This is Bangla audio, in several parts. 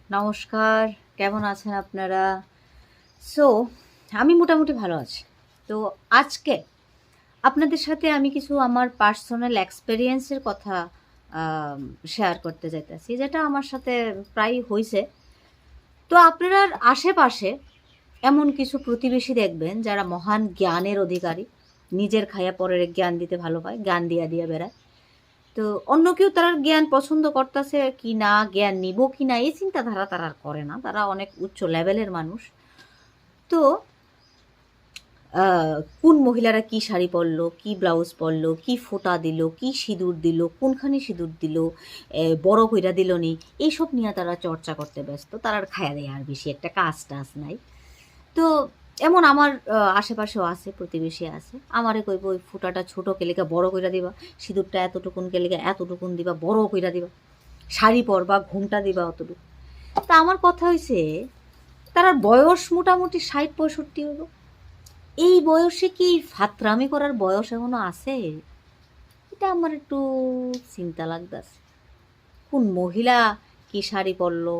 নমস্কার, কেমন আছেন আপনারা? সো আমি মোটামুটি ভালো আছি। তো আজকে আপনাদের সাথে আমি কিছু আমার পার্সোনাল এক্সপেরিয়েন্সের কথা শেয়ার করতে চাইতেছি, যেটা আমার সাথে প্রায়ই হইছে। তো আপনার আশেপাশে এমন কিছু প্রতিবেশী দেখবেন যারা মহান জ্ঞানের অধিকারী, নিজের খায়া পরের জ্ঞান দিতে ভালো পায়, জ্ঞান দিয়া দিয়া বেড়ায়। তো অন্য কেউ তার জ্ঞান পছন্দ করতেছে কি না, জ্ঞান নিব কি না, এই চিন্তাধারা তারা আর করে না। তারা অনেক উচ্চ লেভেলের মানুষ। তো কোন মহিলারা কি শাড়ি পরলো, কি ব্লাউজ পরলো, কি ফোঁটা দিল, কি সিঁদুর দিল, কোনখানে সিঁদুর দিল, বড় কইরা দিল নি, এইসব নিয়ে তারা চর্চা করতে ব্যস্ত। তারা আর খায়া দেয়, আর বেশি একটা কাজ টাজ নাই। তো এমন আমার আশেপাশেও আছে, প্রতিবেশী আছে। আমারে কইব ওই ফোঁটাটা ছোটো কেলেকা বড় কইরা দিবা, সিঁদুরটা এতটুকুন কেলেকা এতটুকুন দিবা, বড় কইরা দিবা, শাড়ি পরবা, ঘুমটা দিবা অতটুকু। তা আমার কথা হইছে, তার বয়স মোটামুটি ৬০-৬৫ হলো। এই বয়সে কি ফাতরামি করার বয়স এখনো আছে? এটা আমার একটু চিন্তা লাগতাছে। কোন মহিলা কি শাড়ি পরলো,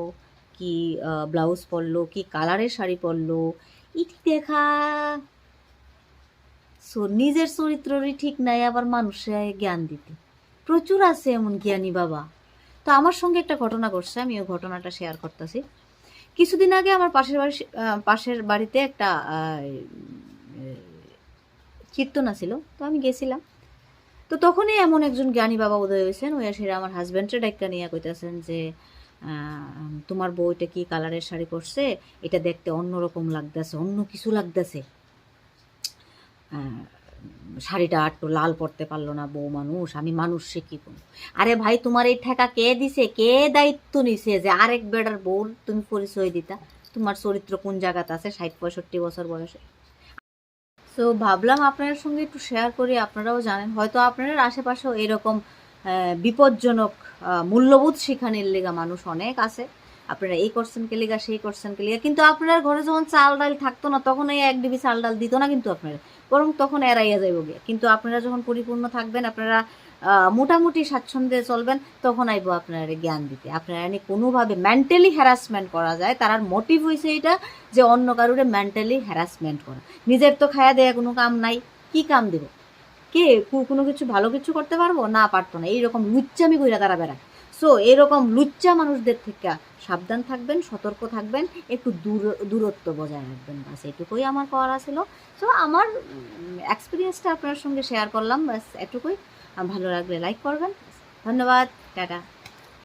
কি ব্লাউজ পরলো, কি কালারের শাড়ি পরলো, ইটি দেখা। নিজের চরিত্ররই ঠিক নাই, আবার মানুষে জ্ঞান দিতে। প্রচুর আছে এমন জ্ঞানী বাবা। তো আমার সঙ্গে একটা ঘটনা ঘটছে, আমি ওই ঘটনাটা শেয়ার করতেছি। কিছুদিন আগে আমার পাশের বাড়িতে একটা কীর্তন আছিল। তো আমি গেছিলাম। তো তখনই এমন একজন জ্ঞানী বাবা উদয় হয়েছেন। ওই সেরা আমার হাজব্যান্ডের ডাক্তার নিয়ে কইতেছেন যে তোমার বউ এটা কি কালারের শাড়ি পরছে, এটা দেখতে অন্যরকম লাগতেছে, অন্য কিছু লাগতেছে। শাড়িটা একটু লাল পরতে পারলো না বউ মানুষ, আমি মানুষ সে কি করবো? আরে ভাই, তোমার এই ঠেকা কে দিছে, কে দায়িত্ব নিছে যে আরেক বেড়ার বউ তুমি পরিচয় দিতা? তোমার চরিত্র কোন জায়গাতে আছে ৬০-৬৫ বছর বয়সে? সো ভাবলাম আপনাদের সঙ্গে একটু শেয়ার করি। আপনারাও জানেন, হয়তো আপনাদের আশেপাশেও এরকম বিপজ্জনক মূল্যবোধ শিখানোর লেগা মানুষ অনেক আছে। আপনারা এই করছেন কে লিগা, সেই করছেন কে লিগা, কিন্তু আপনার ঘরে যখন চাল ডাল থাকতো না, তখন এই ১ ডিবি চাল ডাল দিত না কিন্তু আপনারা, বরং তখন এড়াইয়া যাইব গিয়ে। কিন্তু আপনারা যখন পরিপূর্ণ থাকবেন, আপনারা মোটামুটি স্বাচ্ছন্দ্যে চলবেন, তখন আইব আপনারা জ্ঞান দিতে। আপনারা কোনোভাবে মেন্টালি হ্যারাসমেন্ট করা যায়, তার মোটিভ হয়েছে এটা যে অন্য কারুরে মেন্টালি হ্যারাসমেন্ট করা। নিজের তো খায়া দেয়া কোনো কাম নাই, কি কাম দেব? কে কোনো কিছু ভালো কিছু করতে পারবো না? পারতো না। এইরকম লুচ্চামি কইরা তারা বেড়ায়। সো এরকম লুচ্চা মানুষদের থেকে সাবধান থাকবেন, সতর্ক থাকবেন, একটু দূরত্ব বজায় রাখবেন। বাস এটুকুই আমার করা ছিল। সো আমার এক্সপিরিয়েন্সটা আপনার সঙ্গে শেয়ার করলাম, বাস এটুকুই। ভালো লাগলে লাইক করবেন। ধন্যবাদ, টাটা।